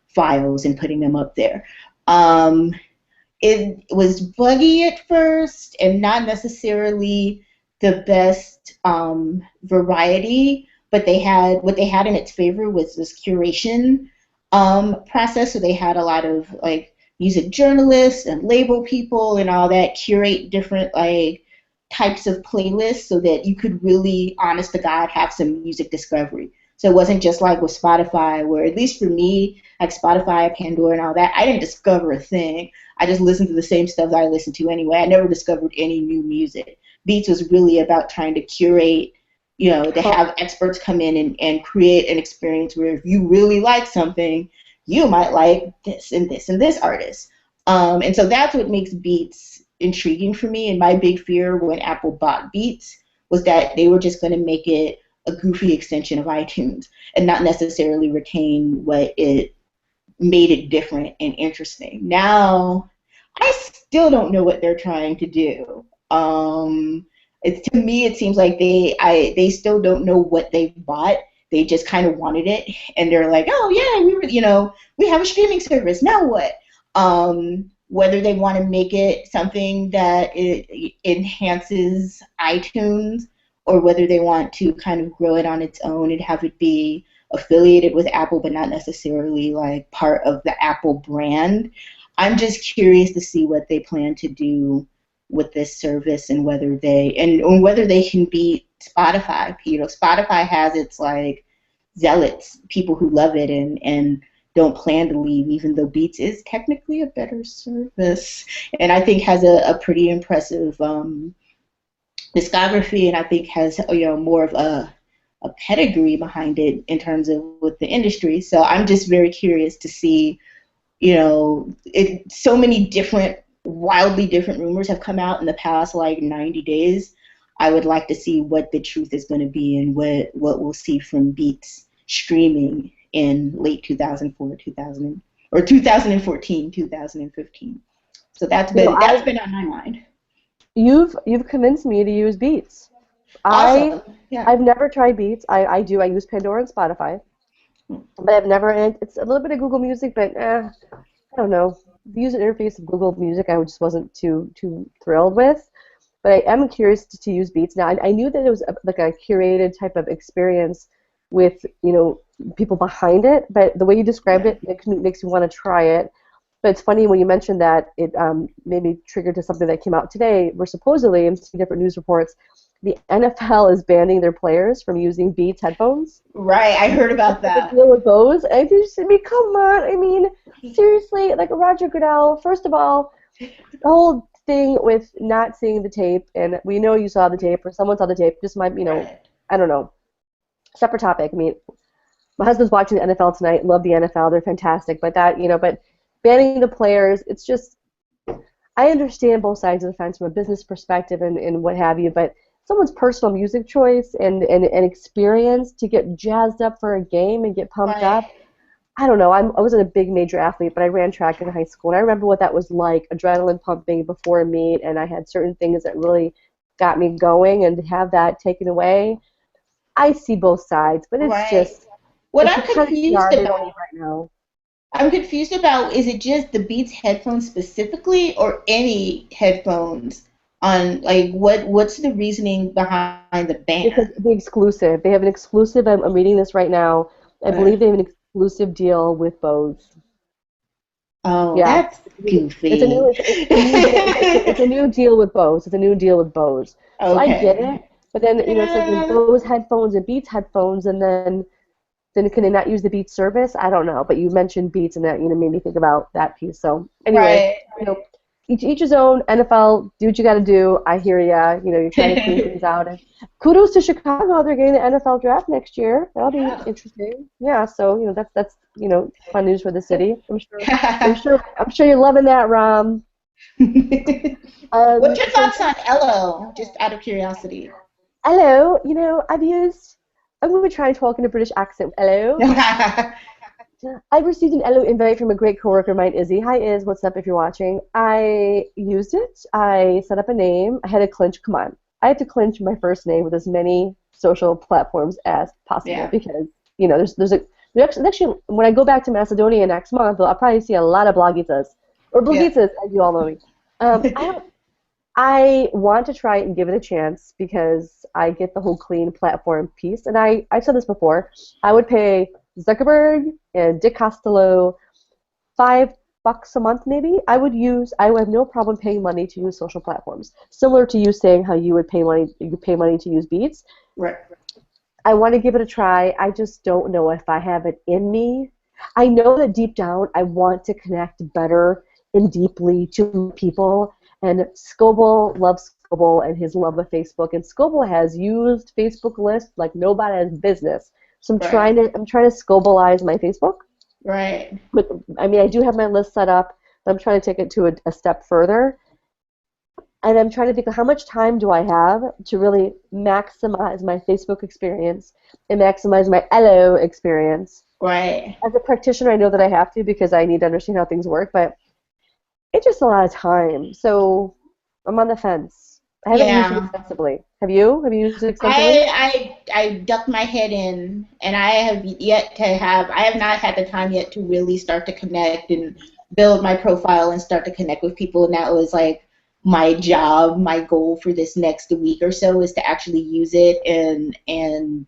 files and putting them up there. It was buggy at first and not necessarily the best variety, but what they had in its favor was this curation process. So they had a lot of like music journalists and label people and all that curate different like types of playlists so that you could really, honest to God, have some music discovery. So it wasn't just like with Spotify, where at least for me, like Spotify, Pandora, and all that, I didn't discover a thing. I just listened to the same stuff that I listened to anyway. I never discovered any new music. Beats was really about trying to curate, to have experts come in and create an experience where if you really like something, you might like this and this and this artist. And so that's what makes Beats intriguing for me. And my big fear when Apple bought Beats was that they were just going to make it a goofy extension of iTunes and not necessarily retain what it made it different and interesting. Now, I still don't know what they're trying to do. To me, it seems like they still don't know what they've bought. They just kind of wanted it, and they're like, oh yeah, we have a streaming service. Now what? Whether they want to make it something that it enhances iTunes, or whether they want to kind of grow it on its own and have it be affiliated with Apple, but not necessarily like part of the Apple brand. I'm just curious to see what they plan to do with this service and whether they can beat Spotify. Spotify has its like zealots, people who love it and don't plan to leave, even though Beats is technically a better service, and I think has a pretty impressive discography, and I think has more of a pedigree behind it in terms of with the industry. So I'm just very curious to see, so many different, wildly different rumors have come out in the past like 90 days. I would like to see what the truth is going to be and what we'll see from Beats streaming in late 2014, 2015. So that's been on my mind. You've convinced me to use Beats. Awesome. I've never tried Beats. I use Pandora and Spotify, but I've never. And it's a little bit of Google Music, but I don't know. The user interface of Google Music, I just wasn't too thrilled with. But I am curious to use Beats now. I knew that it was like a curated type of experience with people behind it, but the way you described it makes me want to try it. But it's funny when you mentioned that it made me triggered to something that came out today, where supposedly, in some different news reports, the NFL is banning their players from using Beats headphones. Right, I heard about that. The deal with those, come on, seriously, like Roger Goodell. First of all, the whole thing with not seeing the tape, and we know you saw the tape, or someone saw the tape, just might, I don't know. separate topic. I mean, my husband's watching the NFL tonight. Love the NFL. They're fantastic. But but banning the players, it's just, I understand both sides of the fence from a business perspective and what have you, but someone's personal music choice and experience to get jazzed up for a game and get pumped up. I don't know. I wasn't a big major athlete, but I ran track in high school, and I remember what that was like, adrenaline pumping before a meet, and I had certain things that really got me going, and to have that taken away, I see both sides, but it's just what it's I'm confused about right now. I'm confused about, is it just the Beats headphones specifically, or any headphones? On like what's the reasoning behind the ban? Because the exclusive, they have an exclusive. I'm reading this right now. I believe they have an exclusive deal with Bose. Oh, yeah. That's goofy. It's a new deal with Bose. It's a new deal with Bose. So I get it, but then it's like with Bose headphones and Beats headphones, and then can they not use the Beats service? I don't know. But you mentioned Beats, and that made me think about that piece. So anyway, each his own. NFL, do what you got to do. I hear ya. You're trying to clean things out. And kudos to Chicago. They're getting the NFL draft next year. That'll be interesting. Yeah. So that's fun news for the city. I'm sure you're loving that, Rom. What's your thoughts on Elo? Just out of curiosity. Elo. I'm going to try and talk in a British accent. Hello. I received an Elo invite from a great coworker of mine, Izzy. Hi, Iz. What's up if you're watching? I used it. I set up a name. I had to clinch. Come on. I have to clinch my first name with as many social platforms as possible because, there's actually, when I go back to Macedonia next month, I'll probably see a lot of blogitas, or blogitas, as you all know me. I want to try it and give it a chance because I get the whole clean platform piece. And I've said this before. I would pay Zuckerberg and Dick Costello $5 a month maybe. I would have no problem paying money to use social platforms. Similar to you saying how you would pay money to use Beats. Right. I want to give it a try. I just don't know if I have it in me. I know that deep down I want to connect better and deeply to people. And Scoble loves Scoble and his love of Facebook. And Scoble has used Facebook lists like nobody's business. So I'm trying to Scobleize my Facebook. Right. But I do have my list set up, but I'm trying to take it to a step further. And I'm trying to think of how much time do I have to really maximize my Facebook experience and maximize my Elo experience. Right. As a practitioner, I know that I have to because I need to understand how things work, but it's just a lot of time. So I'm on the fence. I haven't used it extensively. Have you? Have you used it extensively? I ducked my head in, and I have not had the time yet to really start to connect and build my profile and start to connect with people. And that was like my job, my goal for this next week or so is to actually use it and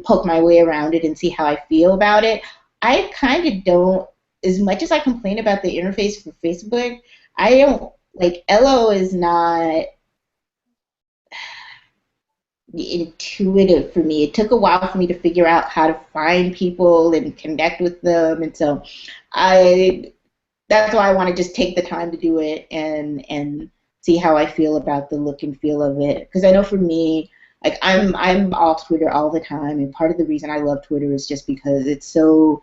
poke my way around it and see how I feel about it. I kind of don't, as much as I complain about the interface for Facebook, I don't, Elo is not intuitive for me. It took a while for me to figure out how to find people and connect with them, and so that's why I want to just take the time to do it and see how I feel about the look and feel of it. Because I know for me, I'm all Twitter all the time, and part of the reason I love Twitter is just because it's so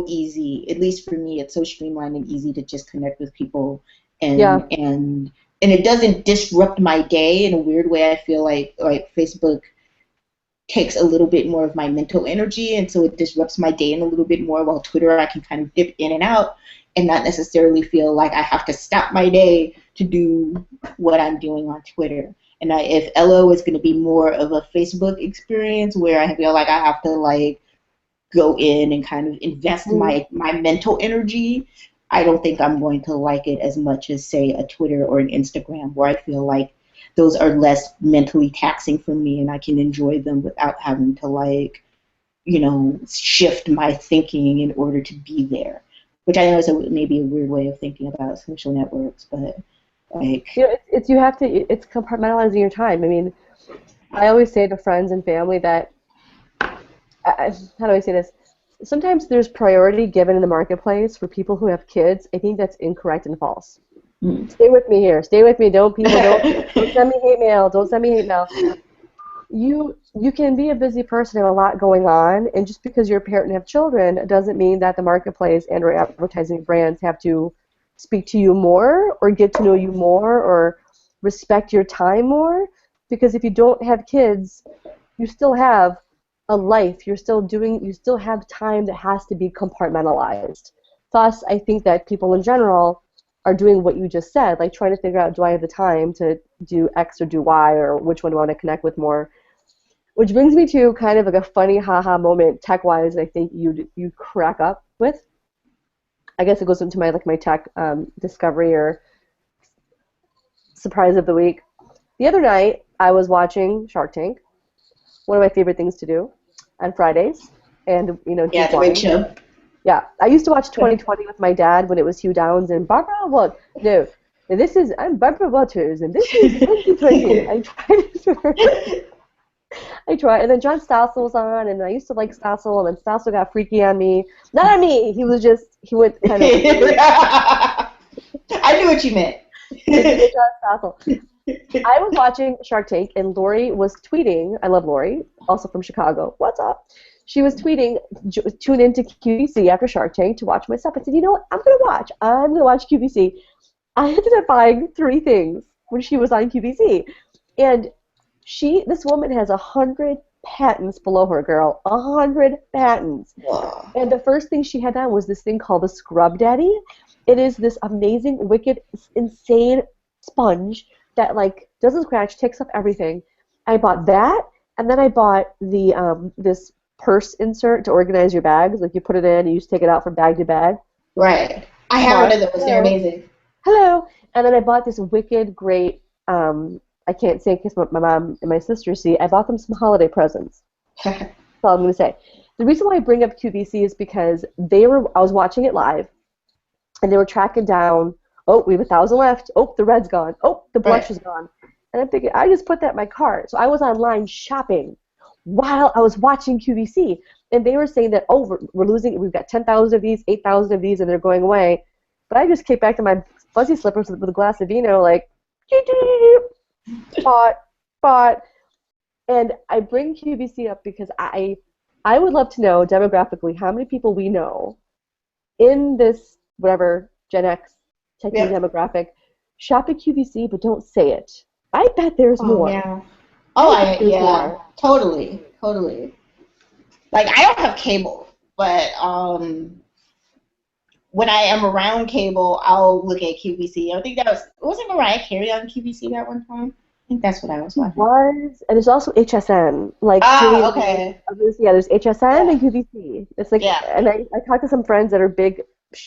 easy. At least for me, it's so streamlined and easy to just connect with people, and it doesn't disrupt my day in a weird way. I feel like Facebook takes a little bit more of my mental energy, and so it disrupts my day in a little bit more, while Twitter I can kind of dip in and out and not necessarily feel like I have to stop my day to do what I'm doing on Twitter. And if Elo is going to be more of a Facebook experience where I feel like I have to go in and kind of invest my mental energy, I don't think I'm going to like it as much as, say, a Twitter or an Instagram, where I feel like those are less mentally taxing for me and I can enjoy them without having to shift my thinking in order to be there. Which I know is maybe a weird way of thinking about social networks, but it's compartmentalizing your time. I mean, I always say to friends and family that how do I say this? Sometimes there's priority given in the marketplace for people who have kids. I think that's incorrect and false. Stay with me here. Stay with me. Don't send me hate mail. Don't send me hate mail. you can be a busy person and a lot going on, and just because you're a parent and have children doesn't mean that the marketplace and or advertising brands have to speak to you more or get to know you more or respect your time more. Because if you don't have kids, you still have a life. You still have time that has to be compartmentalized. Thus, I think that people in general are doing what you just said, like trying to figure out, do I have the time to do X or do Y, or which one do I want to connect with more? Which brings me to kind of like a funny haha moment tech-wise I think you crack up with. I guess it goes into my tech discovery or surprise of the week. The other night, I was watching Shark Tank, one of my favorite things to do on Fridays, and Yeah, it's a big show. Yeah, I used to watch 2020 with my dad when it was Hugh Downs and Barbara. Well, no, I'm Barbara Walters, and this is 2020. I try, and then John Stossel was on, and I used to like Stossel, and then Stossel got freaky on me. Not on me. He went kind of. I knew what you meant. John Stossel. I was watching Shark Tank, and Lori was tweeting. I love Lori, also from Chicago. What's up? She was tweeting, tune into QVC after Shark Tank to watch my stuff. I said, you know what? I'm going to watch QVC. I ended up buying 3 things when she was on QVC. And this woman has 100 patents below her, girl. 100 patents. Wow. And the first thing she had on was this thing called the Scrub Daddy. It is this amazing, wicked, insane sponge that doesn't scratch, takes up everything. I bought that, and then I bought the this purse insert to organize your bags. Like you put it in, and you just take it out from bag to bag. Right. I have one of those. They're amazing. Hello. And then I bought this wicked, great. I can't say because my mom and my sister see. I bought them some holiday presents. That's all I'm going to say. The reason why I bring up QVC is because I was watching it live, and they were tracking down. Oh, we have 1,000 left. Oh, the red's gone. Oh, the blush is gone. And I'm thinking, I just put that in my cart. So I was online shopping while I was watching QVC. And they were saying that, we're losing, we've got 10,000 of these, 8,000 of these, and they're going away. But I just came back to my fuzzy slippers with a glass of vino, bought. And I bring QVC up because I would love to know demographically how many people we know in this, whatever, Gen X, techie demographic, shop at QVC but don't say it. I bet there's more. Yeah. More. Totally. Like I don't have cable, but when I am around cable, I'll look at QVC. I think wasn't Mariah Carey on QVC that one time? I think that's what I was watching. And there's also HSN. Okay. There's HSN and QVC. It's and I talked to some friends that are big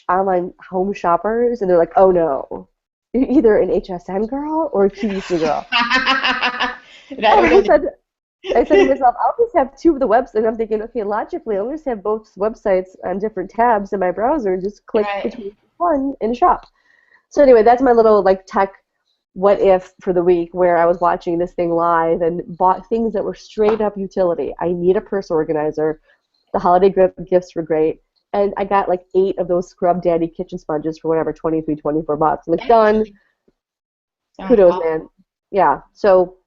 online home shoppers, and they're like, oh no, you're either an HSN girl or a QVC girl. I said to myself, I'll just have 2 of the websites, and I'm thinking, okay, logically, I'll just have both websites on different tabs in my browser and just click between one and shop. So anyway, that's my little tech what if for the week, where I was watching this thing live and bought things that were straight up utility. I need a purse organizer. The holiday gifts were great. And I got 8 of those Scrub Daddy kitchen sponges for whatever, $23, $24. Done. Kudos, man. Yeah. So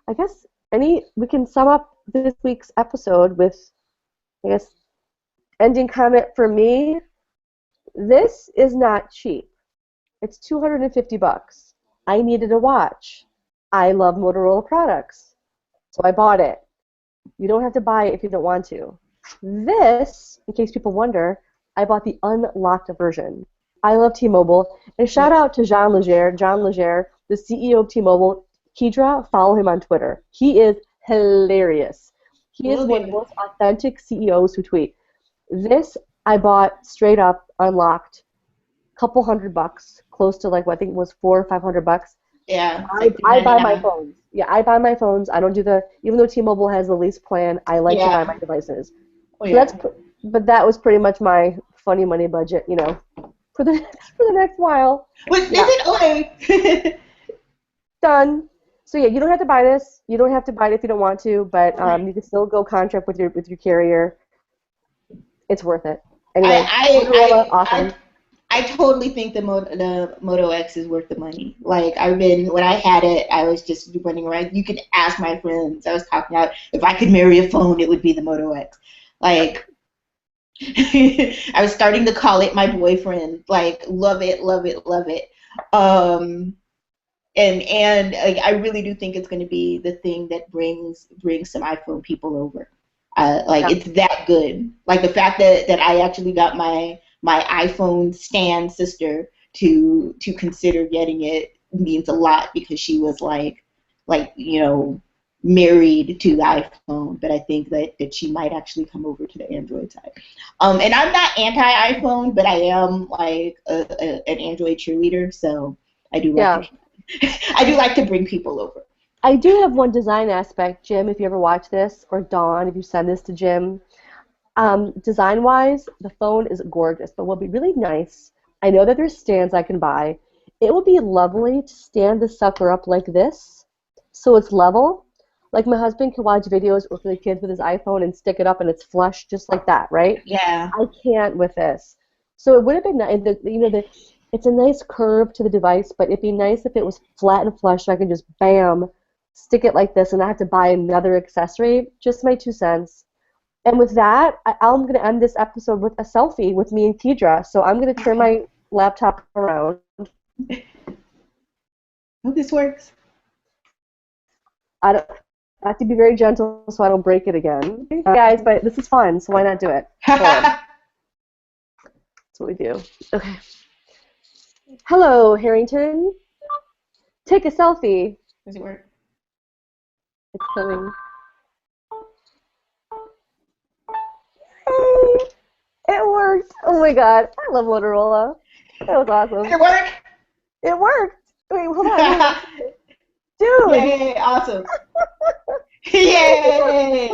I guess we can sum up this week's episode with, I guess, ending comment for me. This is not cheap. It's $250. I needed a watch. I love Motorola products, so I bought it. You don't have to buy it if you don't want to. This, in case people wonder, I bought the unlocked version. I love T-Mobile. And shout out to John Legere, the CEO of T-Mobile. Keidra, follow him on Twitter. He is hilarious. He is one of the most authentic CEOs who tweet. This I bought straight up, unlocked, couple $100, close to I think it was $400 or $500. Yeah. I buy my phones. Yeah, I buy my phones. I don't do even though T-Mobile has the lease plan, I like to buy my devices. Oh, yeah. But that was pretty much my funny money budget, for the next while. Is it okay? Done. So yeah, you don't have to buy this. You don't have to buy it if you don't want to, but you can still go contract with your carrier. It's worth it. Anyway, awesome. I I totally think the Moto X is worth the money. Like when I had it, I was just running around. You could ask my friends. I was talking about if I could marry a phone, it would be the Moto X. Like I was starting to call it my boyfriend. Like love it, love it, love it. And like, I really do think it's going to be the thing that brings some iPhone people over. It's that good. Like the fact that I actually got my iPhone stan sister to consider getting it means a lot, because she was like married to the iPhone, but I think that she might actually come over to the Android side. And I'm not anti-iPhone, but I am like an Android cheerleader, so I do like I do like to bring people over. I do have one design aspect, Jim, if you ever watch this, or Dawn, if you send this to Jim. Design-wise, the phone is gorgeous, but what would be really nice, I know that there's stands I can buy. It would be lovely to stand the sucker up like this, so it's level. Like my husband can watch videos with the kids with his iPhone and stick it up and it's flush just like that, right? Yeah. I can't with this. So it would have been nice, it's a nice curve to the device, but it'd be nice if it was flat and flush so I could just, bam, stick it like this and not have to buy another accessory. Just my 2 cents. And with that, I'm going to end this episode with a selfie with me and Keidra. So I'm going to turn my laptop around. Hope this works. I have to be very gentle so I don't break it again. Guys, but this is fun, so why not do it? That's what we do. Okay. Hello, Harrington. Take a selfie. Does it work? It's coming. It worked. Oh my god. I love Motorola. That was awesome. Did it work? It worked. Wait, hold on. Dude. Yay, awesome. Yay.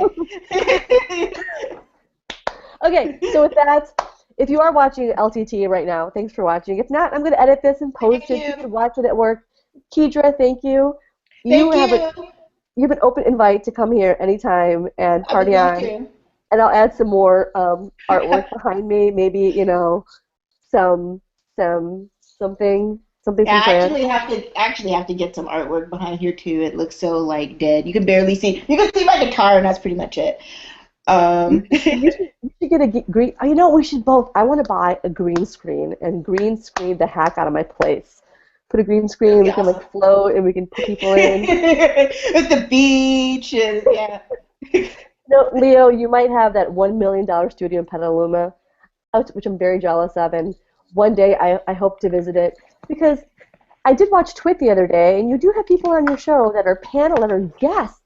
Okay, so with that, if you are watching LTT right now, thanks for watching. If not, I'm going to edit this and post it. You can watch it at work. Keidra, thank you. You have an open invite to come here anytime and party on. And I'll add some more artwork behind me. Maybe something Yeah, I actually have to get some artwork behind here too. It looks so like dead. You can barely see. You can see my guitar, and that's pretty much it. You should get a green. You know, we should both. I want to buy a green screen and green screen the heck out of my place. Put a green screen, we can like float, and we can put people in. With the beach, and yeah. No, Leo, you might have that $1 million studio in Petaluma, which I'm very jealous of, and one day I hope to visit it, because I did watch Twit the other day, and you do have people on your show that are that are guests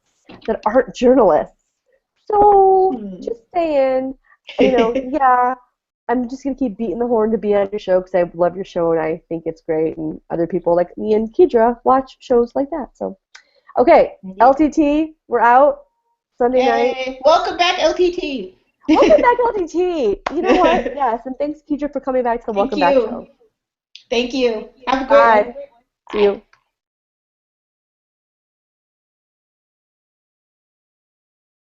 that aren't journalists. So just saying, yeah, I'm just gonna keep beating the horn to be on your show because I love your show and I think it's great, and other people like me and Keidra watch shows like that. So, okay, LTT, we're out. Sunday night. Welcome back, LTT. Welcome back, LTT. You know what? Yes, and thanks, Keidra, for coming back to the Welcome Back show. Thank you. Have a good one. See you.